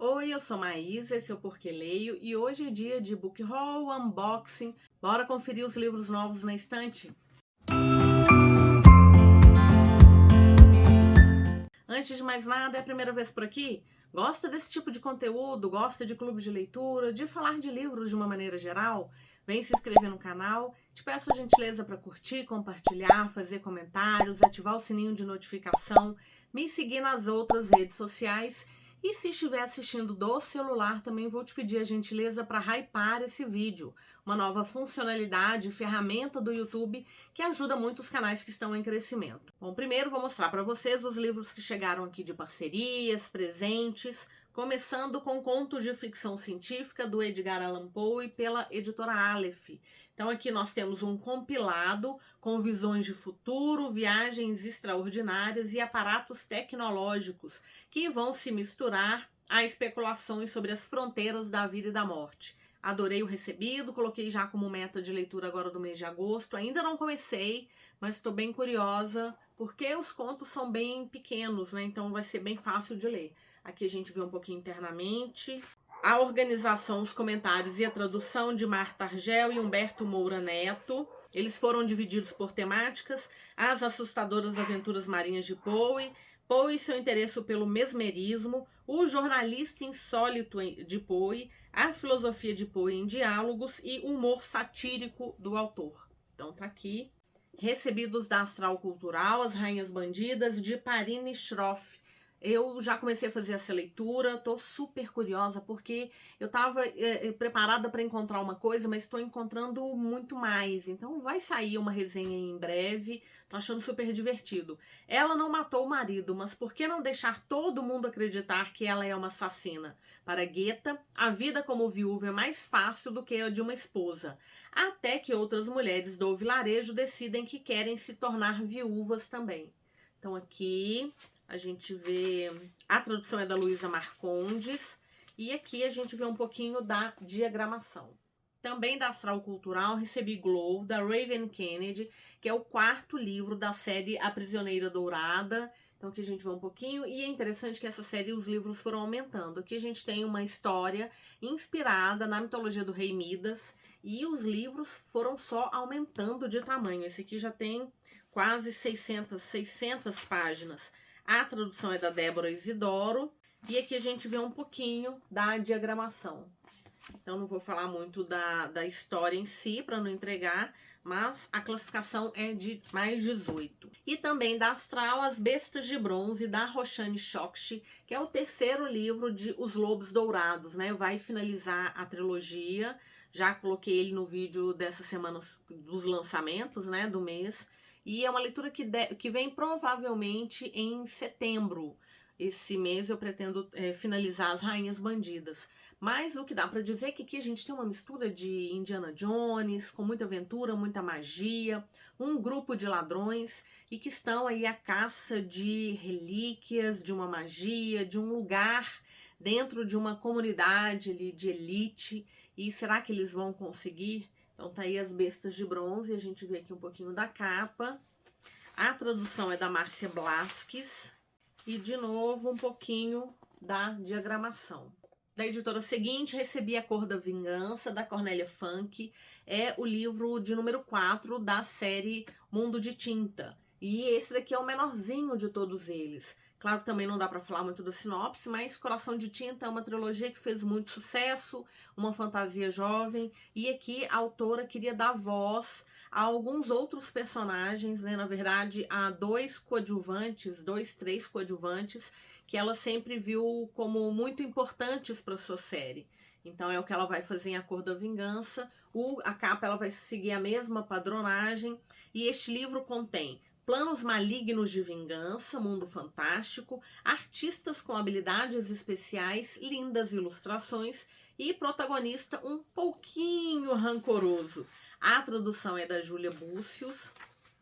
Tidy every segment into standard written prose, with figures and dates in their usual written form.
Oi, eu sou Maísa, esse é o Porque Leio e hoje é dia de book haul, unboxing. Bora conferir os livros novos na estante? Antes de mais nada, é a primeira vez por aqui? Gosta desse tipo de conteúdo? Gosta de clube de leitura? De falar de livros de uma maneira geral? Vem se inscrever no canal. Te peço a gentileza para curtir, compartilhar, fazer comentários, ativar o sininho de notificação, me seguir nas outras redes sociais. E se estiver assistindo do celular, também vou te pedir a gentileza para hypar esse vídeo. Uma nova funcionalidade, ferramenta do YouTube que ajuda muito os canais que estão em crescimento. Bom, primeiro vou mostrar para vocês os livros que chegaram aqui de parcerias, presentes, começando com Contos de Ficção Científica, do Edgar Allan Poe, pela editora Aleph. Então aqui nós temos um compilado com visões de futuro, viagens extraordinárias e aparatos tecnológicos que vão se misturar a especulações sobre as fronteiras da vida e da morte. Adorei o recebido, coloquei já como meta de leitura agora do mês de agosto. Ainda não comecei, mas estou bem curiosa, porque os contos são bem pequenos, né? Então vai ser bem fácil de ler. Aqui a gente vê um pouquinho internamente. A organização, os comentários e a tradução de Marta Argel e Humberto Moura Neto. Eles foram divididos por temáticas: as assustadoras aventuras marinhas de Poe, Poe e seu interesse pelo mesmerismo, o jornalista insólito de Poe, a filosofia de Poe em diálogos e o humor satírico do autor. Então tá aqui. Recebidos da Astral Cultural, As Rainhas Bandidas, de Parine Schroff. Eu já comecei a fazer essa leitura, tô super curiosa porque eu tava preparada para encontrar uma coisa, mas estou encontrando muito mais. Então vai sair uma resenha em breve, tô achando super divertido. Ela não matou o marido, mas por que não deixar todo mundo acreditar que ela é uma assassina? Para Goethe, a vida como viúva é mais fácil do que a de uma esposa. Até que outras mulheres do vilarejo decidem que querem se tornar viúvas também. Então aqui a gente vê, a tradução é da Luísa Marcondes, e aqui a gente vê um pouquinho da diagramação. Também da Astral Cultural recebi Glow, da Raven Kennedy, que é o quarto livro da série A Prisioneira Dourada. Então aqui a gente vê um pouquinho, e é interessante que essa série os livros foram aumentando. Aqui a gente tem uma história inspirada na mitologia do rei Midas, e os livros foram só aumentando de tamanho. Esse aqui já tem quase 600 páginas. A tradução é da Débora Isidoro, e aqui a gente vê um pouquinho da diagramação. Então não vou falar muito da história em si, para não entregar, mas a classificação é de mais 18. E também da Astral, As Bestas de Bronze, da Roshani Chokshi, que é o terceiro livro de Os Lobos Dourados, né? Vai finalizar a trilogia, já coloquei ele no vídeo dessa semana dos lançamentos, né, do mês. E é uma leitura que vem provavelmente em setembro. Esse mês eu pretendo finalizar As Rainhas Bandidas. Mas o que dá para dizer é que aqui a gente tem uma mistura de Indiana Jones, com muita aventura, muita magia, um grupo de ladrões e que estão aí à caça de relíquias, de uma magia, de um lugar dentro de uma comunidade ali de elite. E será que eles vão conseguir? Então tá aí As Bestas de Bronze, a gente vê aqui um pouquinho da capa. A tradução é da Márcia Blasques. E de novo um pouquinho da diagramação. Da editora seguinte, recebi A Cor da Vingança, da Cornélia Funke. É o livro de número 4 da série Mundo de Tinta. E esse daqui é o menorzinho de todos eles. Claro que também não dá para falar muito da sinopse, mas Coração de Tinta é uma trilogia que fez muito sucesso, uma fantasia jovem, e aqui a autora queria dar voz a alguns outros personagens, né? Na verdade, há três coadjuvantes, que ela sempre viu como muito importantes para sua série. Então é o que ela vai fazer em A Cor da Vingança. A capa ela vai seguir a mesma padronagem, e este livro contém planos malignos de vingança, mundo fantástico, artistas com habilidades especiais, lindas ilustrações e protagonista um pouquinho rancoroso. A tradução é da Júlia Búcios,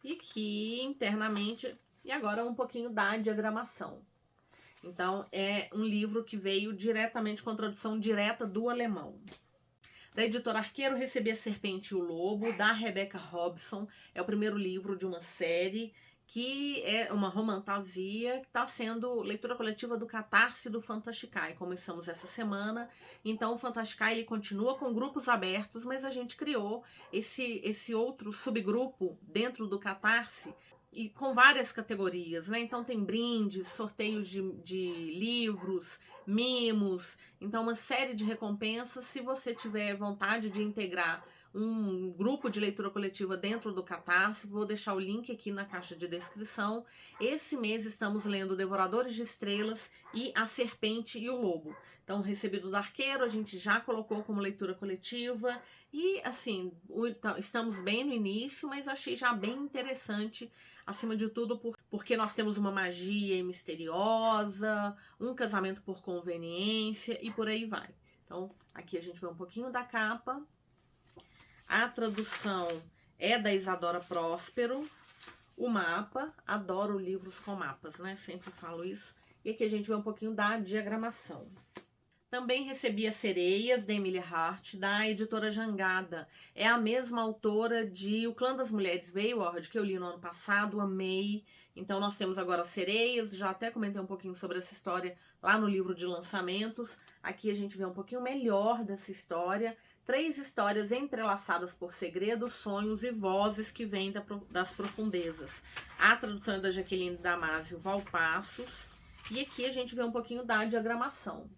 e aqui internamente, e agora um pouquinho da diagramação. Então é um livro que veio diretamente com tradução direta do alemão. Da editora Arqueiro recebi A Serpente e o Lobo, da Rebecca Robson. É o primeiro livro de uma série que é uma romantasia que está sendo leitura coletiva do Catarse do Fantasticai. Começamos essa semana, então o Fantasticai ele continua com grupos abertos, mas a gente criou esse outro subgrupo dentro do Catarse, e com várias categorias, né? Então tem brindes, sorteios de livros, mimos, então uma série de recompensas. Se você tiver vontade de integrar um grupo de leitura coletiva dentro do Catarse, vou deixar o link aqui na caixa de descrição. Esse mês estamos lendo Devoradores de Estrelas e A Serpente e o Lobo. Então, Recebido do Arqueiro a gente já colocou como leitura coletiva e, assim, estamos bem no início, mas achei já bem interessante, acima de tudo, porque nós temos uma magia misteriosa, um casamento por conveniência e por aí vai. Então, aqui a gente vê um pouquinho da capa. A tradução é da Isadora Próspero. O mapa, adoro livros com mapas, né? Sempre falo isso. E aqui a gente vê um pouquinho da diagramação. Também recebi As Sereias, da Emilia Hart, da editora Jangada. É a mesma autora de O Clã das Mulheres Wayward, que eu li no ano passado, amei. Então nós temos agora As Sereias, já até comentei um pouquinho sobre essa história lá no livro de lançamentos. Aqui a gente vê um pouquinho melhor dessa história. 3 histórias entrelaçadas por segredos, sonhos e vozes que vêm das profundezas. A tradução é da Jaqueline Damasio Valpassos. E aqui a gente vê um pouquinho da diagramação.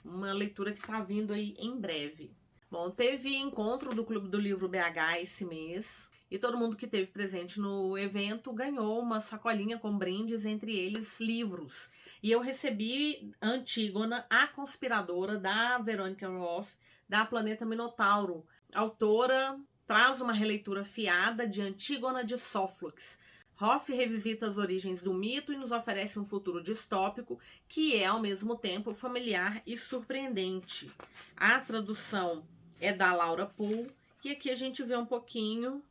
Uma leitura que está vindo aí em breve. Bom, teve encontro do Clube do Livro BH esse mês. E todo mundo que esteve presente no evento ganhou uma sacolinha com brindes, entre eles livros. E eu recebi Antígona, a Conspiradora, da Veronica Roth, da Planeta Minotauro. A autora traz uma releitura fiada de Antígona de Sófocles. Roth revisita as origens do mito e nos oferece um futuro distópico que é, ao mesmo tempo, familiar e surpreendente. A tradução é da Laura Poole e aqui a gente vê um pouquinho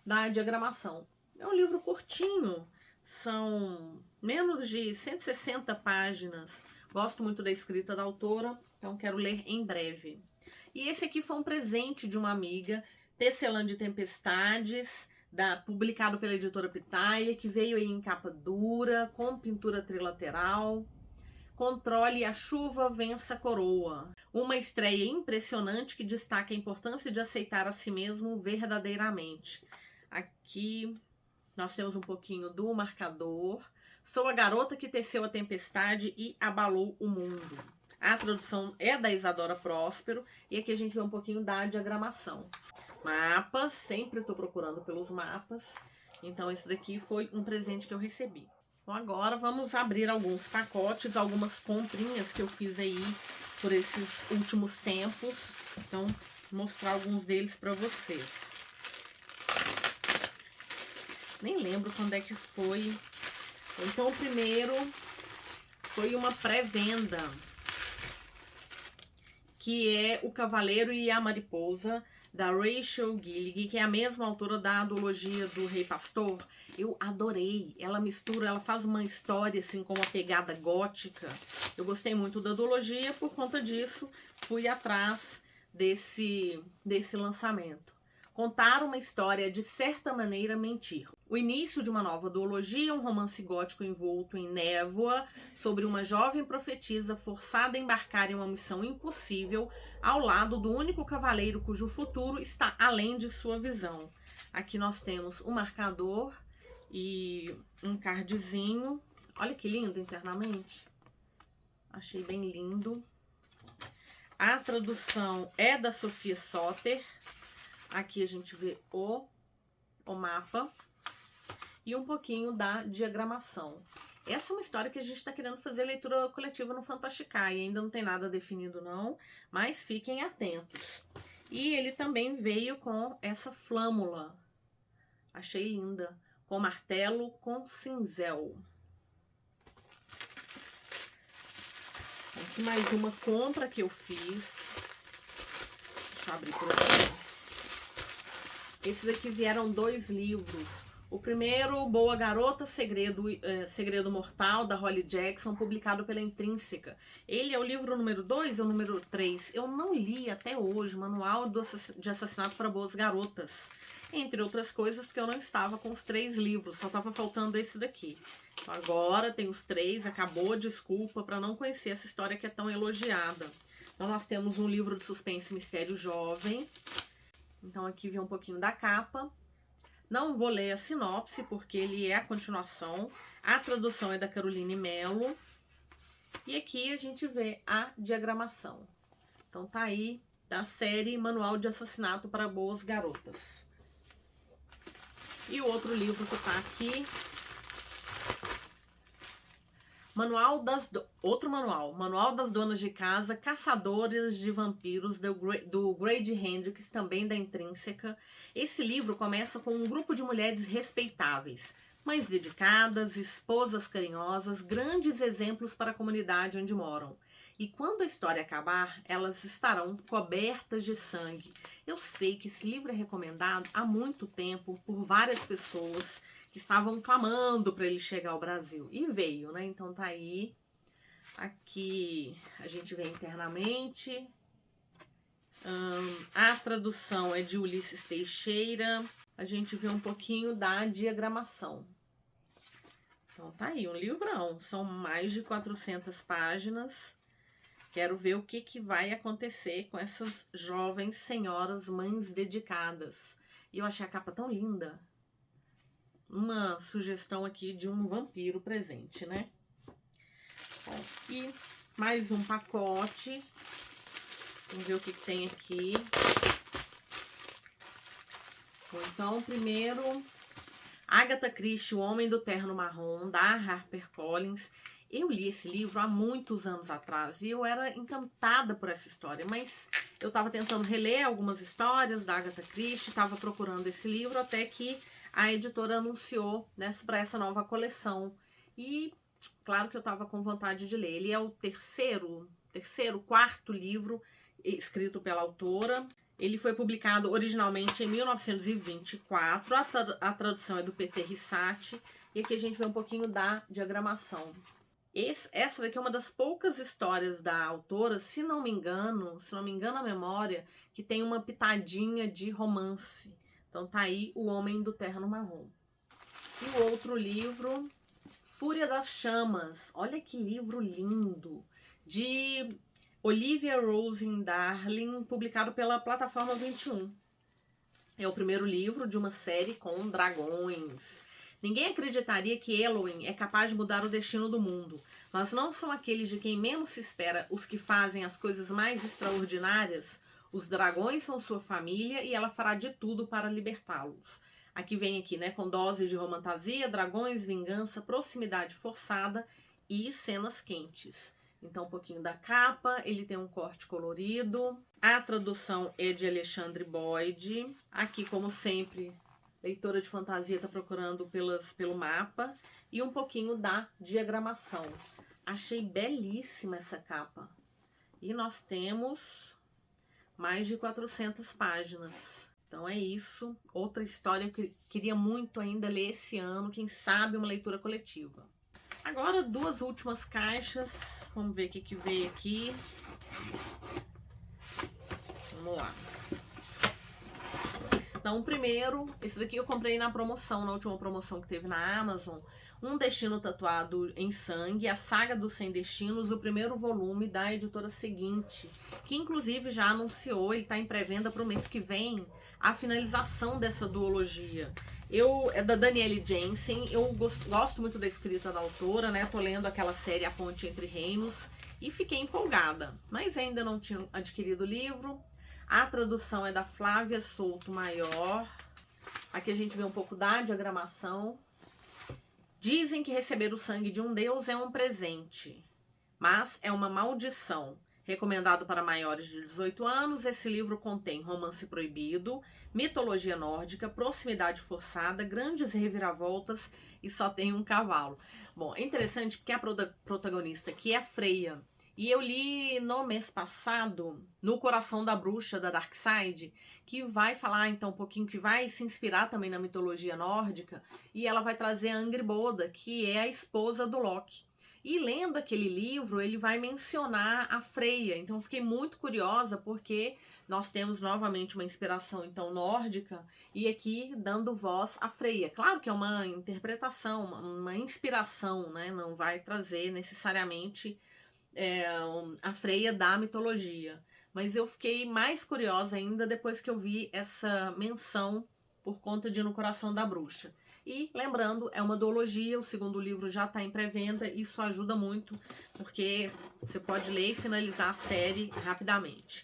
da diagramação. É um livro curtinho, são menos de 160 páginas. Gosto muito da escrita da autora, então quero ler em breve. E esse aqui foi um presente de uma amiga, Tecelã de Tempestades, publicado pela editora Pitaia, que veio aí em capa dura, com pintura trilateral. Controle a chuva, vença a coroa. Uma estreia impressionante que destaca a importância de aceitar a si mesmo verdadeiramente. Aqui nós temos um pouquinho do marcador. Sou a garota que teceu a tempestade e abalou o mundo. A tradução é da Isadora Próspero e aqui a gente vê um pouquinho da diagramação. Mapas, sempre estou procurando pelos mapas. Então esse daqui foi um presente que eu recebi. Então agora vamos abrir alguns pacotes, algumas comprinhas que eu fiz aí por esses últimos tempos. Então, mostrar alguns deles para vocês. Nem lembro quando é que foi. Então o primeiro foi uma pré-venda, que é O Cavaleiro e a Mariposa, da Rachel Gillig, que é a mesma autora da duologia do Rei Pastor. Eu adorei. Ela mistura, ela faz uma história assim com uma pegada gótica. Eu gostei muito da duologia, por conta disso fui atrás desse lançamento. Contar uma história, de certa maneira, mentir. O início de uma nova duologia, um romance gótico envolto em névoa, sobre uma jovem profetisa forçada a embarcar em uma missão impossível, ao lado do único cavaleiro cujo futuro está além de sua visão. Aqui nós temos um marcador e um cardzinho. Olha que lindo internamente. Achei bem lindo. A tradução é da Sofia Soter. Aqui a gente vê o mapa e um pouquinho da diagramação. Essa é uma história que a gente está querendo fazer leitura coletiva no Fantasticai. Ainda não tem nada definido não, mas fiquem atentos. E ele também veio com essa flâmula. Achei linda. Com martelo, com cinzel. Aqui mais uma compra que eu fiz. Deixa eu abrir por aqui. Esses aqui vieram 2 livros. O primeiro, Boa Garota, Segredo Mortal, da Holly Jackson, publicado pela Intrínseca. Ele é o livro número 2 ou número 3? Eu não li até hoje, Manual de Assassinato para Boas Garotas. entre outras coisas, porque eu não estava com os 3 livros, só estava faltando esse daqui. Então agora tem os 3, acabou, desculpa, para não conhecer essa história que é tão elogiada. Então nós temos um livro de suspense e mistério jovem. Então aqui vem um pouquinho da capa. Não vou ler a sinopse, porque ele é a continuação. A tradução é da Caroline Mello. E aqui a gente vê a diagramação. Então tá aí, da série Manual de Assassinato para Boas Garotas. E o outro livro que tá aqui, Manual das Donas de Casa, Caçadoras de Vampiros, do Grady Hendrix, também da Intrínseca. Esse livro começa com um grupo de mulheres respeitáveis, mães dedicadas, esposas carinhosas, grandes exemplos para a comunidade onde moram. E quando a história acabar, elas estarão cobertas de sangue. Eu sei que esse livro é recomendado há muito tempo por várias pessoas que estavam clamando para ele chegar ao Brasil. E veio, né? Então tá aí. Aqui a gente vê internamente. A tradução é de Ulisses Teixeira. A gente vê um pouquinho da diagramação. Então tá aí, um livrão. São mais de 400 páginas. Quero ver o que vai acontecer com essas jovens senhoras mães dedicadas. E eu achei a capa tão linda. Uma sugestão aqui de um vampiro presente, né? Bom, e mais um pacote. Vamos ver o que tem aqui. Bom, então, primeiro, Agatha Christie, O Homem do Terno Marrom, da HarperCollins. Eu li esse livro há muitos anos atrás e eu era encantada por essa história, mas eu estava tentando reler algumas histórias da Agatha Christie, estava procurando esse livro até que a editora anunciou, né, para essa nova coleção. E claro que eu estava com vontade de ler. Ele é o quarto livro escrito pela autora. Ele foi publicado originalmente em 1924. A tradução é do P.T. Rissati. E aqui a gente vê um pouquinho da diagramação. Essa daqui é uma das poucas histórias da autora, se não me engano a memória, que tem uma pitadinha de romance. Então tá aí O Homem do Terno Marrom. E o outro livro, Fúria das Chamas. Olha que livro lindo! De Olivia Rose Darling, publicado pela Plataforma 21. É o primeiro livro de uma série com dragões. Ninguém acreditaria que Elwyn é capaz de mudar o destino do mundo, mas não são aqueles de quem menos se espera os que fazem as coisas mais extraordinárias. Os dragões são sua família e ela fará de tudo para libertá-los. Aqui vem aqui, né, com doses de romantasia, dragões, vingança, proximidade forçada e cenas quentes. Então, um pouquinho da capa, ele tem um corte colorido. A tradução é de Alexandre Boyd. Aqui, como sempre, leitora de fantasia está procurando pelo mapa. E um pouquinho da diagramação. Achei belíssima essa capa. E nós temos mais de 400 páginas. Então é isso. Outra história que eu queria muito ainda ler esse ano. Quem sabe uma leitura coletiva. Agora, 2 últimas caixas. Vamos ver o que veio aqui. Vamos lá. Então, primeiro, esse daqui eu comprei na promoção, na última promoção que teve na Amazon. Um Destino Tatuado em Sangue, a Saga dos 100 Destinos, o primeiro volume da editora seguinte, que inclusive já anunciou, ele está em pré-venda para o mês que vem, a finalização dessa duologia. É da Danielle Jensen, eu gosto muito da escrita da autora, né? Tô lendo aquela série A Ponte Entre Reinos e fiquei empolgada, mas ainda não tinha adquirido o livro. A tradução é da Flávia Souto Maior. Aqui a gente vê um pouco da diagramação. Dizem que receber o sangue de um deus é um presente, mas é uma maldição. Recomendado para maiores de 18 anos, esse livro contém romance proibido, mitologia nórdica, proximidade forçada, grandes reviravoltas e só tem um cavalo. Bom, é interessante porque a protagonista aqui é a Freya. E eu li no mês passado, No Coração da Bruxa, da Darkside, que vai falar então um pouquinho, que vai se inspirar também na mitologia nórdica, e ela vai trazer a Angrboda, que é a esposa do Loki. E lendo aquele livro, ele vai mencionar a Freia. Então, eu fiquei muito curiosa, porque nós temos novamente uma inspiração, então, nórdica, e aqui dando voz à Freia. Claro que é uma interpretação, uma inspiração, né? Não vai trazer necessariamente a Freia da mitologia. Mas eu fiquei mais curiosa ainda depois que eu vi essa menção por conta de No Coração da Bruxa. E, lembrando, é uma duologia, o segundo livro já está em pré-venda, isso ajuda muito, porque você pode ler e finalizar a série rapidamente.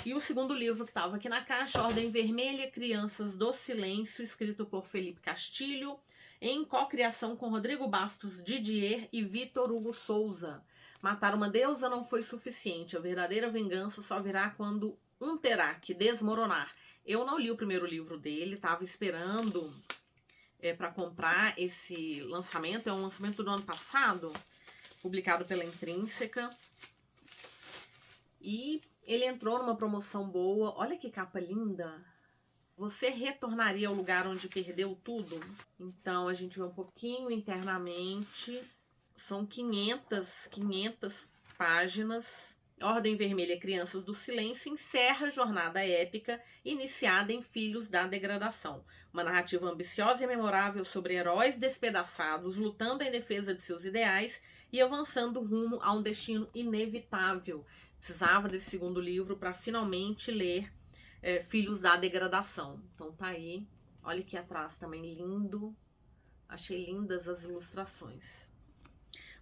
E o segundo livro que estava aqui na caixa, Ordem Vermelha, Crianças do Silêncio, escrito por Felipe Castilho, em cocriação com Rodrigo Bastos Didier e Vitor Hugo Souza. Matar uma deusa não foi suficiente, a verdadeira vingança só virá quando um terá que desmoronar. Eu não li o primeiro livro dele, estava esperando para comprar esse lançamento, é um lançamento do ano passado, publicado pela Intrínseca, e ele entrou numa promoção boa. Olha que capa linda! Você retornaria ao lugar onde perdeu tudo? Então a gente vê um pouquinho internamente, são 500 páginas. Ordem Vermelha, Crianças do Silêncio, encerra a jornada épica iniciada em Filhos da Degradação. Uma narrativa ambiciosa e memorável sobre heróis despedaçados, lutando em defesa de seus ideais e avançando rumo a um destino inevitável. Precisava desse segundo livro para finalmente ler Filhos da Degradação. Então tá aí. Olha aqui atrás também, lindo. Achei lindas as ilustrações.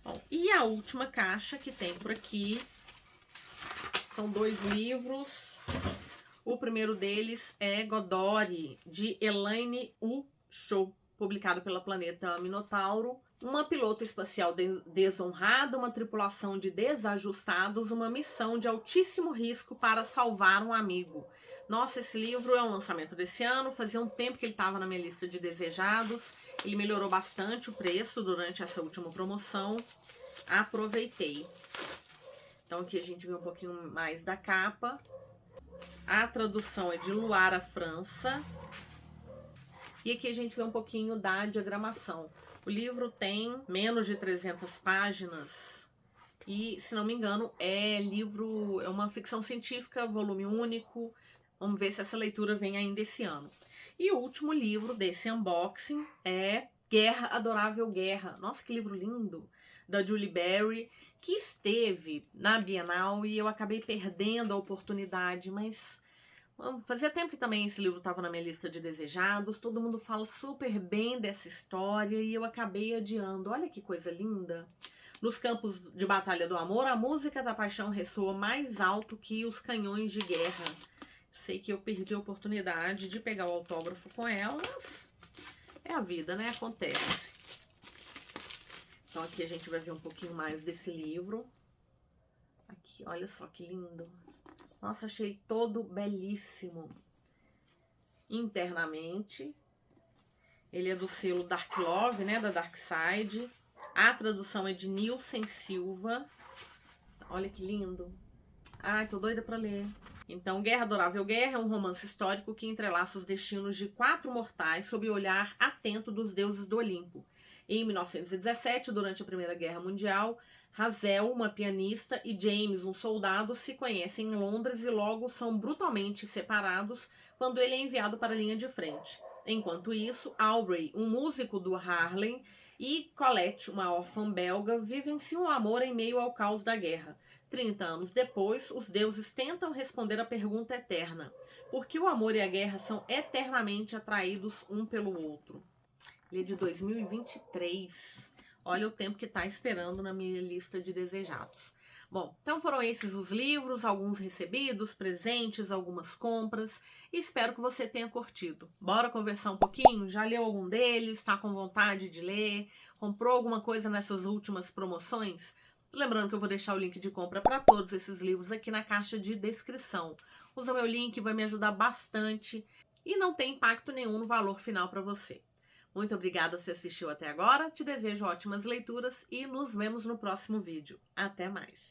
Bom, e a última caixa que tem por aqui são 2 livros. O primeiro deles é Godori, de Elaine Wu Shou, publicado pela Planeta Minotauro. Uma piloto espacial desonrada, uma tripulação de desajustados, uma missão de altíssimo risco para salvar um amigo. Nossa, esse livro é um lançamento desse ano, fazia um tempo que ele estava na minha lista de desejados. Ele melhorou bastante o preço durante essa última promoção. Aproveitei. Então aqui a gente vê um pouquinho mais da capa. A tradução é de Luara França. E aqui a gente vê um pouquinho da diagramação. O livro tem menos de 300 páginas. E, se não me engano, é uma ficção científica, volume único. Vamos ver se essa leitura vem ainda esse ano. E o último livro desse unboxing é Guerra, Adorável Guerra. Nossa, que livro lindo! Da Julie Berry, que esteve na Bienal e eu acabei perdendo a oportunidade, mas fazia tempo que também esse livro estava na minha lista de desejados, todo mundo fala super bem dessa história e eu acabei adiando. Olha que coisa linda! Nos campos de batalha do amor, a música da paixão ressoa mais alto que os canhões de guerra. Sei que eu perdi a oportunidade de pegar o autógrafo com elas. É a vida, né? Acontece. Então aqui a gente vai ver um pouquinho mais desse livro. Aqui, olha só que lindo. Nossa, achei todo belíssimo. Internamente. Ele é do selo Dark Love, né? Da Dark Side. A tradução é de Nilsen Silva. Olha que lindo. Ai, tô doida pra ler. Então, Guerra, Adorável Guerra é um romance histórico que entrelaça os destinos de 4 mortais sob o olhar atento dos deuses do Olimpo. Em 1917, durante a Primeira Guerra Mundial, Hazel, uma pianista, e James, um soldado, se conhecem em Londres e logo são brutalmente separados quando ele é enviado para a linha de frente. Enquanto isso, Aubrey, um músico do Harlem, e Colette, uma órfã belga, vivenciam o amor em meio ao caos da guerra. 30 anos depois, os deuses tentam responder a pergunta eterna: por que o amor e a guerra são eternamente atraídos um pelo outro? Ele é de 2023. Olha o tempo que está esperando na minha lista de desejados. Bom, então foram esses os livros, alguns recebidos, presentes, algumas compras. E espero que você tenha curtido. Bora conversar um pouquinho? Já leu algum deles? Está com vontade de ler? Comprou alguma coisa nessas últimas promoções? Lembrando que eu vou deixar o link de compra para todos esses livros aqui na caixa de descrição. Usa meu link, vai me ajudar bastante e não tem impacto nenhum no valor final para você. Muito obrigada se assistiu até agora, te desejo ótimas leituras e nos vemos no próximo vídeo. Até mais!